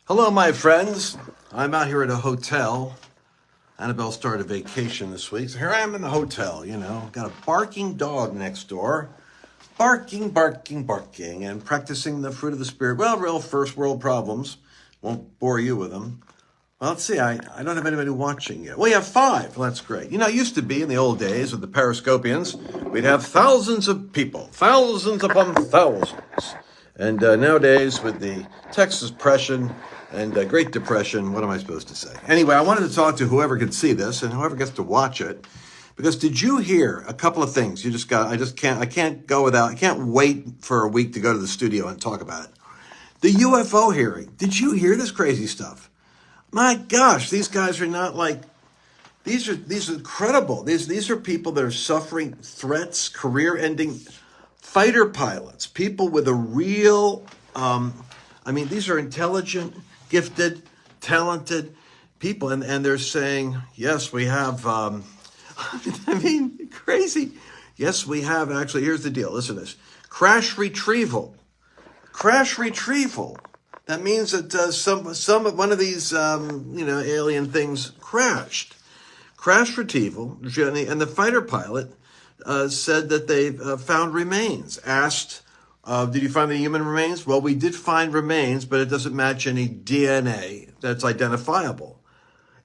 Hello, my friends. I'm out here at a hotel. Annabelle started a vacation this week, so here I am in the hotel, got a barking dog next door. Barking, barking, barking, and practicing the fruit of the spirit. Well, real first world problems. Won't bore you with them. Well, let's see, I don't have anybody watching yet. Well, you have 5. Well, that's great. It used to be in the old days with the Periscopians, we'd have thousands of people, thousands upon thousands. And nowadays, with the Texas Depression and Great Depression, what am I supposed to say? Anyway, I wanted to talk to whoever could see this and whoever gets to watch it. Because did you hear a couple of things? I can't wait for a week to go to the studio and talk about it. The UFO hearing. Did you hear this crazy stuff? My gosh, these guys are not like, these are incredible. These are people that are suffering threats, career-ending fighter pilots, people with a real, these are intelligent, gifted, talented people. And they're saying, yes, we have, crazy. Yes, we have actually, here's the deal. Listen to this. Crash retrieval. That means that one of these, alien things crashed. Crash retrieval, and the fighter pilot said that they found remains. Asked, did you find the human remains? Well, we did find remains, but it doesn't match any DNA that's identifiable.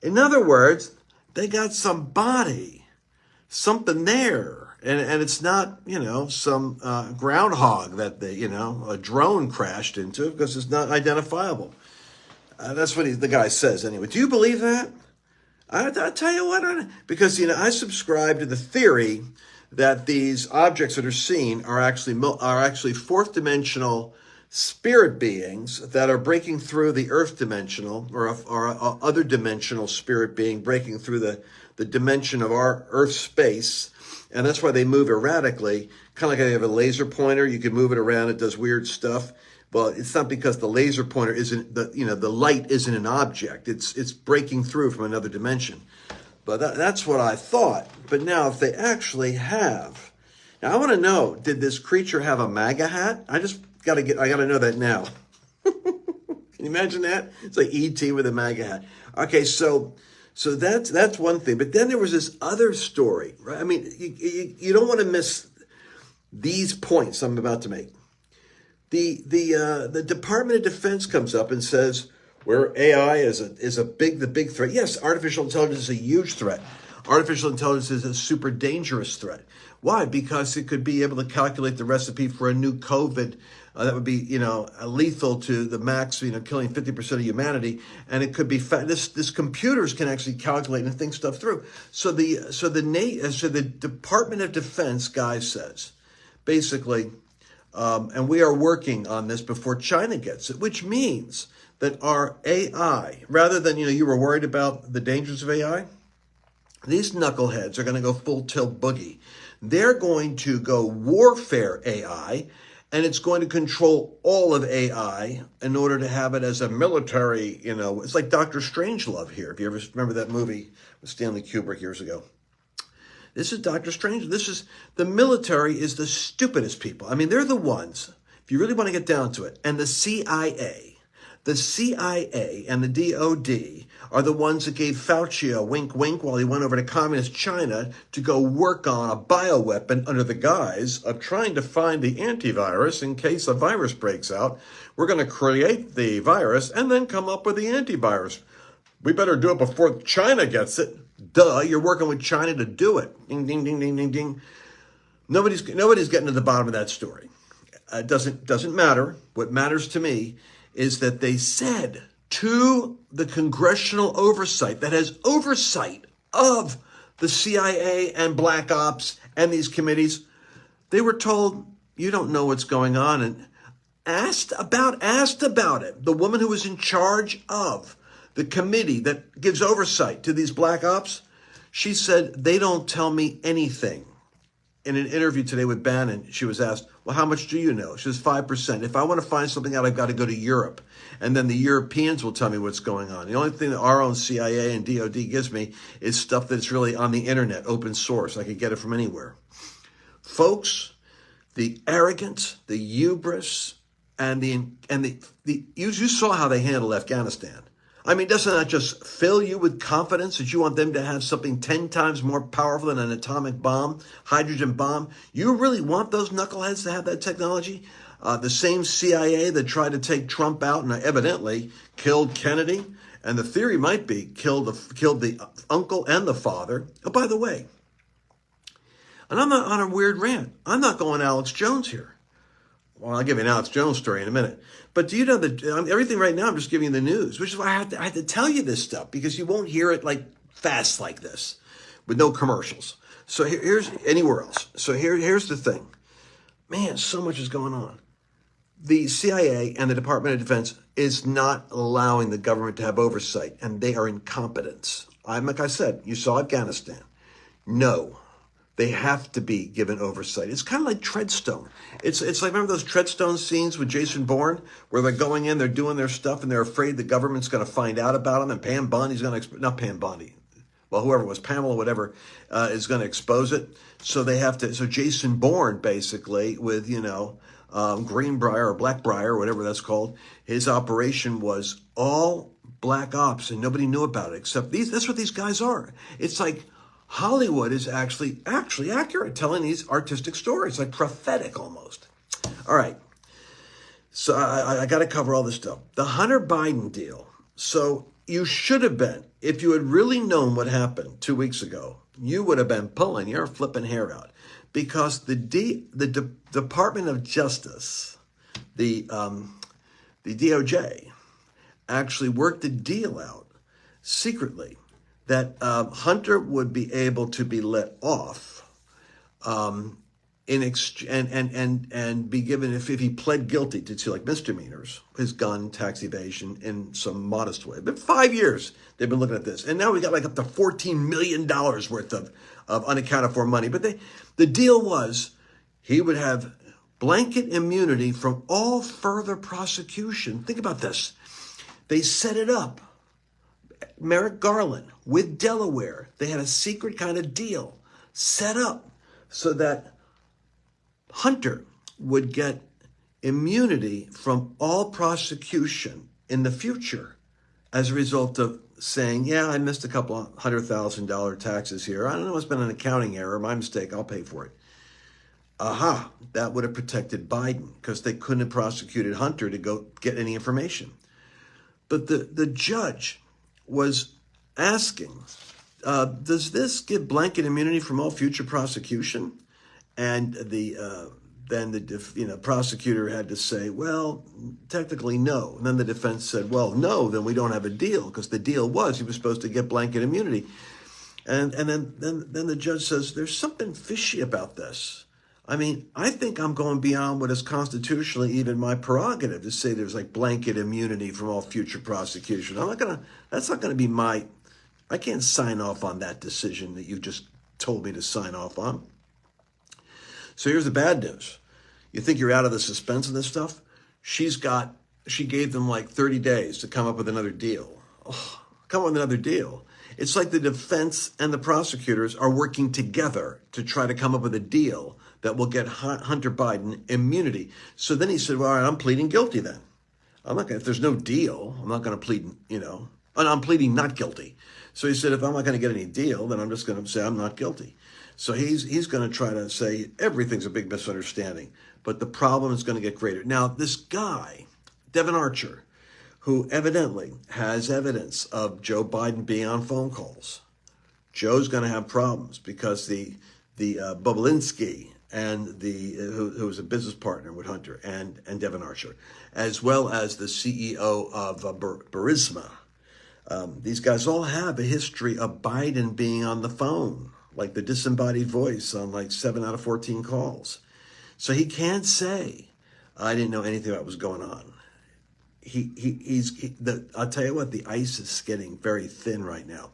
In other words, they got some body, something there. And it's not, some groundhog that a drone crashed into, because it's not identifiable. That's what the guy says anyway. Do you believe that? I'll tell you what, because, I subscribe to the theory that these objects that are seen are actually fourth dimensional spirit beings that are breaking through the earth dimensional or other dimensional spirit being breaking through the dimension of our earth space. And that's why they move erratically, kind of like you have a laser pointer. You can move it around. It does weird stuff. Well, it's not because the laser pointer isn't, the light isn't an object. It's breaking through from another dimension. But that's what I thought. But now if they actually have, now I want to know, did this creature have a MAGA hat? I got to know that now. Can you imagine that? It's like E.T. with a MAGA hat. Okay, so that's one thing. But then there was this other story, right? You don't want to miss these points I'm about to make. The Department of Defense comes up and says, where AI is the big threat. Yes, artificial intelligence is a huge threat. Artificial intelligence is a super dangerous threat. Why? Because it could be able to calculate the recipe for a new COVID that would be, lethal to the max, killing 50% of humanity. And it could be this computers can actually calculate and think stuff through. So the Department of Defense guy says, basically, and we are working on this before China gets it, which means that our AI, rather than, you were worried about the dangers of AI, these knuckleheads are going to go full tilt boogie. They're going to go warfare AI, and it's going to control all of AI in order to have it as a military, it's like Dr. Strangelove here. If you ever remember that movie with Stanley Kubrick years ago. This is Dr. Strange. The military is the stupidest people. They're the ones, if you really want to get down to it, and the CIA and the DOD are the ones that gave Fauci a wink, wink while he went over to communist China to go work on a bioweapon under the guise of trying to find the antivirus in case a virus breaks out. We're going to create the virus and then come up with the antivirus. We better do it before China gets it. Duh, you're working with China to do it. Ding, ding, ding, ding, ding, ding. Nobody's getting to the bottom of that story. It doesn't matter. What matters to me is that they said to the congressional oversight that has oversight of the CIA and Black Ops and these committees, they were told, you don't know what's going on, and asked about it. The woman who was in charge of the committee that gives oversight to these Black Ops, she said, they don't tell me anything. In an interview today with Bannon, she was asked, well, how much do you know? She says 5%. If I want to find something out, I've got to go to Europe. And then the Europeans will tell me what's going on. The only thing that our own CIA and DOD gives me is stuff that's really on the internet, open source. I can get it from anywhere. Folks, the arrogance, the hubris, and you saw how they handled Afghanistan. I mean, doesn't that just fill you with confidence that you want them to have something 10 times more powerful than an atomic bomb, hydrogen bomb? You really want those knuckleheads to have that technology? The same CIA that tried to take Trump out and evidently killed Kennedy, and the theory might be killed the uncle and the father. Oh, by the way, and I'm not on a weird rant. I'm not going Alex Jones here. Well, I'll give you an Alex Jones story in a minute. But do you know that everything right now, I'm just giving you the news, which is why I had to tell you this stuff, because you won't hear it like fast like this with no commercials. So here's anywhere else. So here's the thing. Man, so much is going on. The CIA and the Department of Defense is not allowing the government to have oversight, and they are incompetent. Like I said, you saw Afghanistan. No. They have to be given oversight. It's kind of like Treadstone. It's like, remember those Treadstone scenes with Jason Bourne, where they're going in, they're doing their stuff, and they're afraid the government's going to find out about them, and Pam Bondi's going to, not Pam Bondi, well, whoever it was, Pamela, whatever, is going to expose it. So they have to, so Jason Bourne, basically, with, Greenbrier or Blackbriar, or whatever that's called, his operation was all black ops, and nobody knew about it, except that's what these guys are. It's like, Hollywood is actually accurate, telling these artistic stories, like prophetic almost. All right. So I got to cover all this stuff. The Hunter Biden deal. So you should have been, if you had really known what happened 2 weeks ago, you would have been pulling your flipping hair out, because the Department of Justice, the DOJ, actually worked a deal out secretly that Hunter would be able to be let off and be given, if he pled guilty to like misdemeanors, his gun, tax evasion, in some modest way. But 5 years they've been looking at this, and now we got like up to $14 million worth of unaccounted for money. But the deal was he would have blanket immunity from all further prosecution. Think about this. They set it up. Merrick Garland with Delaware, they had a secret kind of deal set up so that Hunter would get immunity from all prosecution in the future as a result of saying, yeah, I missed a couple of $100,000 taxes here. I don't know, it's been an accounting error, my mistake, I'll pay for it. Aha, that would have protected Biden, because they couldn't have prosecuted Hunter to go get any information. But the judge was asking, does this give blanket immunity from all future prosecution? And then the prosecutor had to say, well, technically no. And then the defense said, well, no, then we don't have a deal, because the deal was he was supposed to get blanket immunity. And then the judge says, there's something fishy about this. I mean, I think I'm going beyond what is constitutionally even my prerogative to say there's like blanket immunity from all future prosecution. That's not going to be I can't sign off on that decision that you just told me to sign off on. So here's the bad news. You think you're out of the suspense of this stuff? She gave them like 30 days to come up with another deal. Oh, come up with another deal. It's like the defense and the prosecutors are working together to try to come up with a deal that will get Hunter Biden immunity. So then he said, well, all right, I'm pleading guilty then. If there's no deal, I'm not going to plead, and I'm pleading not guilty. So he said, if I'm not going to get any deal, then I'm just going to say I'm not guilty. So he's going to try to say everything's a big misunderstanding, but the problem is going to get greater. Now, this guy, Devon Archer, who evidently has evidence of Joe Biden being on phone calls, Joe's going to have problems, because the Bobulinski and who was a business partner with Hunter and Devon Archer, as well as the CEO of Burisma. These guys all have a history of Biden being on the phone, like the disembodied voice on like 7 out of 14 calls. So he can't say, I didn't know anything about what was going on. I'll tell you what, the ice is getting very thin right now.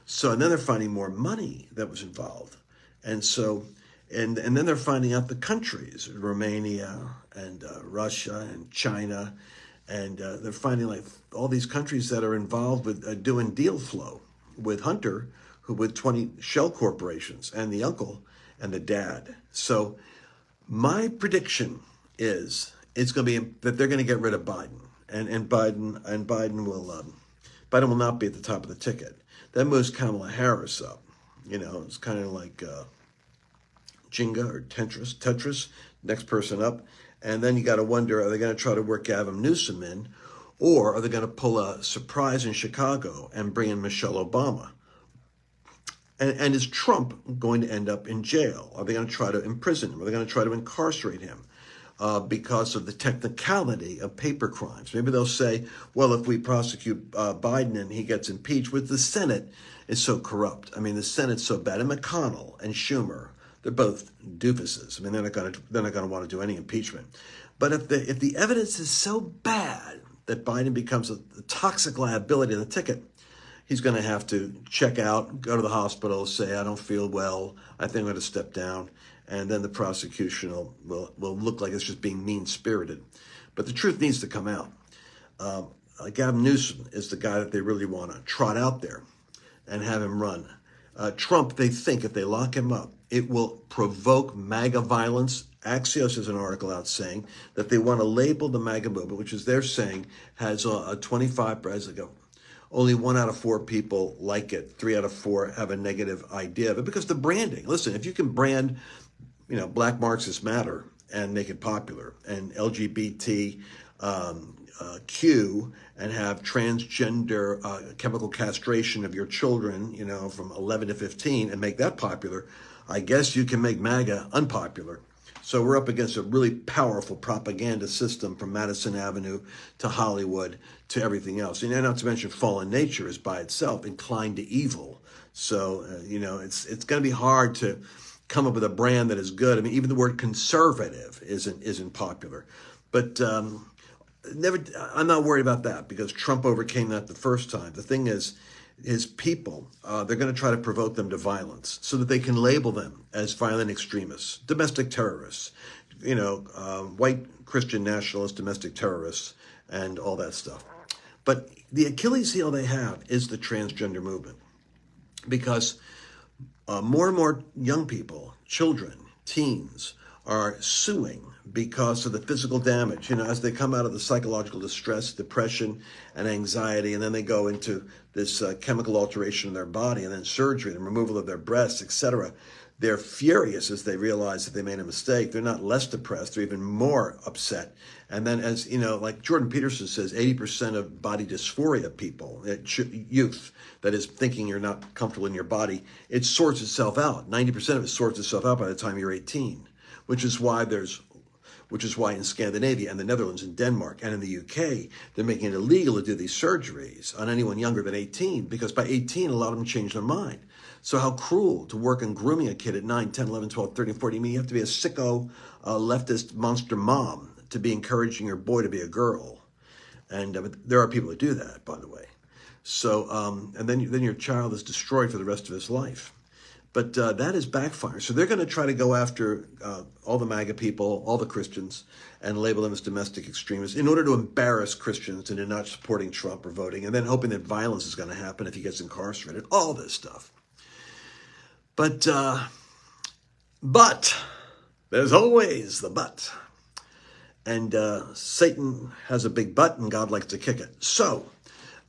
So, and then they're finding more money that was involved. And so, and then they're finding out the countries, Romania and Russia and China, and they're finding like all these countries that are involved with doing deal flow with Hunter, who with 20 shell corporations, and the uncle and the dad. So my prediction is it's going to be that they're going to get rid of Biden, and Biden will not be at the top of the ticket. That moves Kamala Harris up. It's kind of like Jenga or Tetris, next person up. And then you got to wonder, are they going to try to work Gavin Newsom in, or are they going to pull a surprise in Chicago and bring in Michelle Obama? And is Trump going to end up in jail? Are they going to try to imprison him? Are they going to try to incarcerate him because of the technicality of paper crimes? Maybe they'll say, well, if we prosecute Biden and he gets impeached, with the Senate is so corrupt. I mean, the Senate's so bad. And McConnell and Schumer, they're both doofuses. I mean, they're not going to want to do any impeachment. But if the evidence is so bad that Biden becomes a toxic liability on the ticket, he's going to have to check out, go to the hospital, say, I don't feel well, I think I'm going to step down, and then the prosecution will look like it's just being mean-spirited. But the truth needs to come out. Gavin Newsom is the guy that they really want to trot out there and have him run. Trump, they think if they lock him up, it will provoke MAGA violence. Axios has an article out saying that they want to label the MAGA movement, which is they're saying has a 25, as they go, only 1 out of 4 people like it. 3 out of 4 have a negative idea of it because the branding. Listen, if you can brand, Black Marxists Matter and make it popular, and LGBT Q, and have transgender chemical castration of your children, from 11 to 15, and make that popular, I guess you can make MAGA unpopular. So we're up against a really powerful propaganda system from Madison Avenue to Hollywood to everything else. And not to mention fallen nature is by itself inclined to evil. So, it's going to be hard to come up with a brand that is good. I mean, even the word conservative isn't popular. But I'm not worried about that because Trump overcame that the first time. The thing is, his people, they're going to try to provoke them to violence so that they can label them as violent extremists, domestic terrorists, white Christian nationalists, domestic terrorists, and all that stuff. But the Achilles heel they have is the transgender movement because more and more young people, children, teens, are suing because of the physical damage, as they come out of the psychological distress, depression, and anxiety, and then they go into this chemical alteration in their body, and then surgery, and removal of their breasts, etc. They're furious as they realize that they made a mistake. They're not less depressed, they're even more upset. And then as, like Jordan Peterson says, 80% of body dysphoria people, youth, that is thinking you're not comfortable in your body, it sorts itself out. 90% of it sorts itself out by the time you're 18. Which is why in Scandinavia and the Netherlands and Denmark and in the UK, they're making it illegal to do these surgeries on anyone younger than 18, because by 18, a lot of them change their mind. So how cruel to work on grooming a kid at 9, 10, 11, 12, 13, 14. I mean, you have to be a sicko, leftist monster mom to be encouraging your boy to be a girl. And there are people that do that, by the way. So, and then your child is destroyed for the rest of his life. But that is backfire. So they're going to try to go after all the MAGA people, all the Christians, and label them as domestic extremists in order to embarrass Christians into not supporting Trump or voting, and then hoping that violence is going to happen if he gets incarcerated. All this stuff. But there's always the but. And Satan has a big butt, and God likes to kick it. So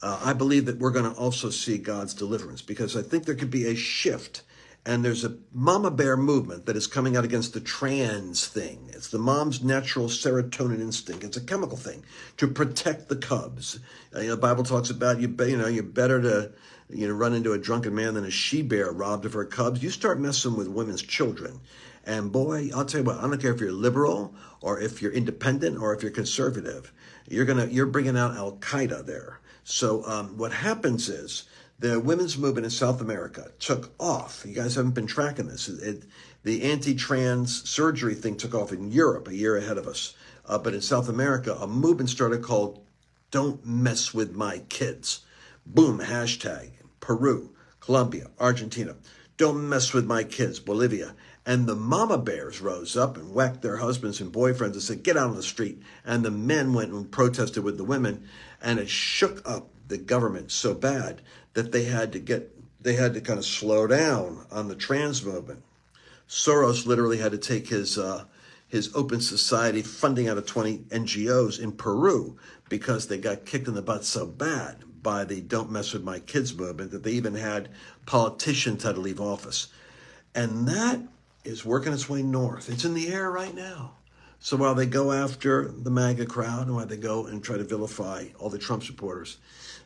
I believe that we're going to also see God's deliverance, because I think there could be a shift. And there's a mama bear movement that is coming out against the trans thing. It's the mom's natural serotonin instinct. It's a chemical thing to protect the cubs. The Bible talks about you're better to run into a drunken man than a she bear robbed of her cubs. You start messing with women's children, and boy, I'll tell you what. I don't care if you're liberal or if you're independent or if you're conservative. You're bringing out Al Qaeda there. So what happens is, the women's movement in South America took off. You guys haven't been tracking this. The anti-trans surgery thing took off in Europe a year ahead of us. But in South America, a movement started called Don't Mess With My Kids. Boom, hashtag. Peru, Colombia, Argentina. Don't mess with my kids, Bolivia. And the mama bears rose up and whacked their husbands and boyfriends and said, get out on the street. And the men went and protested with the women. And it shook up the government so bad that they had to kind of slow down on the trans movement. Soros literally had to take his his Open Society funding out of 20 NGOs in Peru because they got kicked in the butt so bad by the Don't Mess With My Kids movement that they even had politicians had to leave office. And that is working its way north. It's in the air right now. So while they go after the MAGA crowd and while they go and try to vilify all the Trump supporters,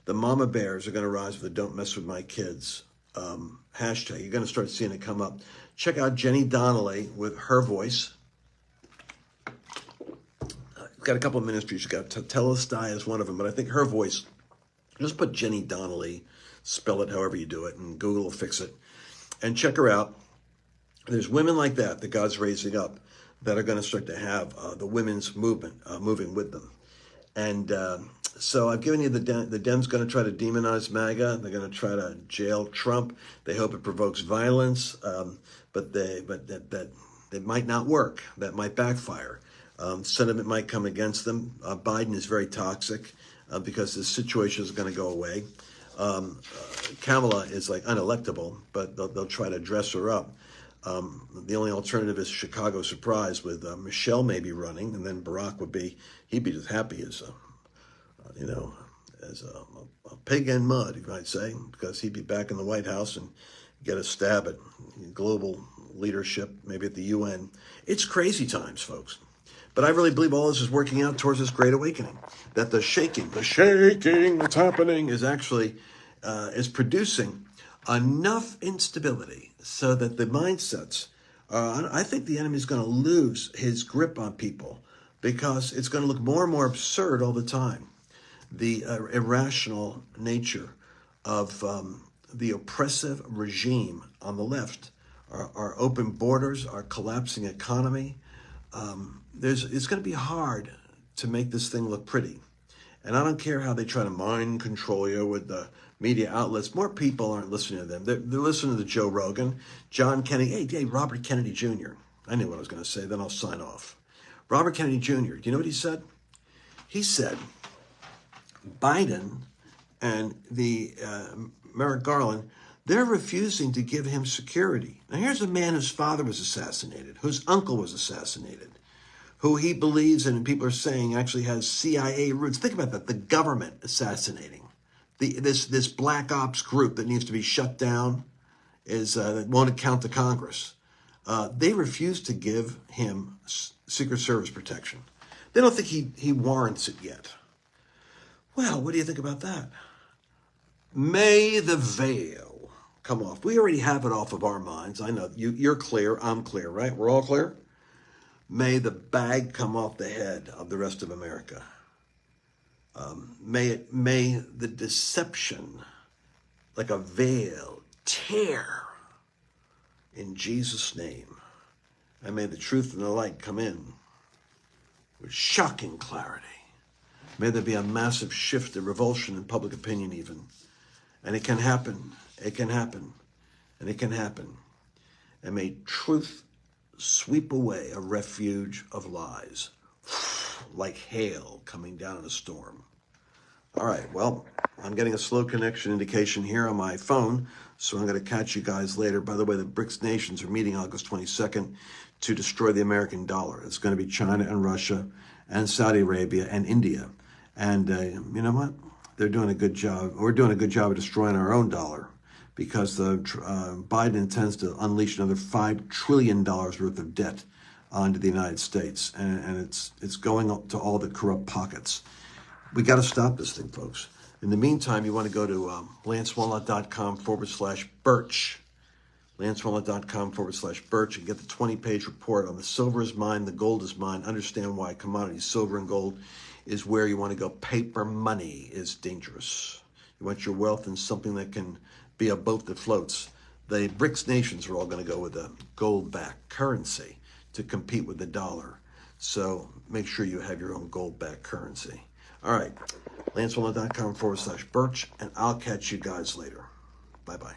the mama bears are going to rise with the Don't Mess With My Kids hashtag. You're going to start seeing it come up. Check out Jenny Donnelly with her voice. Got a couple of ministries. You got Telestai is one of them, but I think her voice, just put Jenny Donnelly, spell it however you do it, and Google will fix it. And check her out. There's women like that God's raising up that are going to start to have the women's movement moving with them. And so I've given you the Dems going to try to demonize MAGA. They're going to try to jail Trump. They hope it provokes violence, but that might not work. That might backfire. Sentiment might come against them. Biden is very toxic because the situation is going to go away. Kamala is like unelectable, but they'll try to dress her up. The only alternative is Chicago surprise with Michelle maybe running, and then Barack he'd be as happy as, as a pig in mud, you might say, because he'd be back in the White House and get a stab at global leadership, maybe at the UN. It's crazy times, folks. But I really believe all this is working out towards this great awakening, that the shaking that's happening is actually is producing enough instability so that the mindsets, I think the enemy is going to lose his grip on people because it's going to look more and more absurd all the time. The irrational nature of the oppressive regime on the left, our open borders, our collapsing economy. It's going to be hard to make this thing look pretty. And I don't care how they try to mind control you with the media outlets. More people aren't listening to them. They're listening to Joe Rogan, John Kennedy. Hey, Robert Kennedy Jr. I knew what I was going to say, then I'll sign off. Robert Kennedy Jr., do you know what he said? He said, Biden and the Merrick Garland, they're refusing to give him security. Now, here's a man whose father was assassinated, whose uncle was assassinated, who he believes, and people are saying actually has CIA roots. Think about that, the government assassinating. This black ops group that needs to be shut down that won't account to Congress. They refuse to give him Secret Service protection. They don't think he warrants it yet. Well, what do you think about that? May the veil come off. We already have it off of our minds. I know you're clear, I'm clear, right? We're all clear? May the bag come off the head of the rest of America. May the deception, like a veil, tear in Jesus' name. And may the truth and the light come in with shocking clarity. May there be a massive shift in revulsion in public opinion even. And it can happen. It can happen. And it can happen. And may truth sweep away a refuge of lies, like hail coming down in a storm. All right, well, I'm getting a slow connection indication here on my phone, so I'm going to catch you guys later. By the way, the BRICS nations are meeting August 22nd to destroy the American dollar. It's going to be China and Russia and Saudi Arabia and India. And you know what? They're doing a good job. We're doing a good job of destroying our own dollar because Biden intends to unleash another $5 trillion worth of debt onto the United States. And it's going up to all the corrupt pockets. We got to stop this thing, folks. In the meantime, you want to go to lancewallnut.com/Birch. lancewallnut.com/Birch and get the 20-page report on the silver is mine, the gold is mine. Understand why commodities, silver and gold, is where you want to go. Paper money is dangerous. You want your wealth in something that can be a boat that floats. The BRICS nations are all going to go with a gold-backed currency to compete with the dollar. So make sure you have your own gold-backed currency. All right, lancewallnut.com/Birch, and I'll catch you guys later. Bye-bye.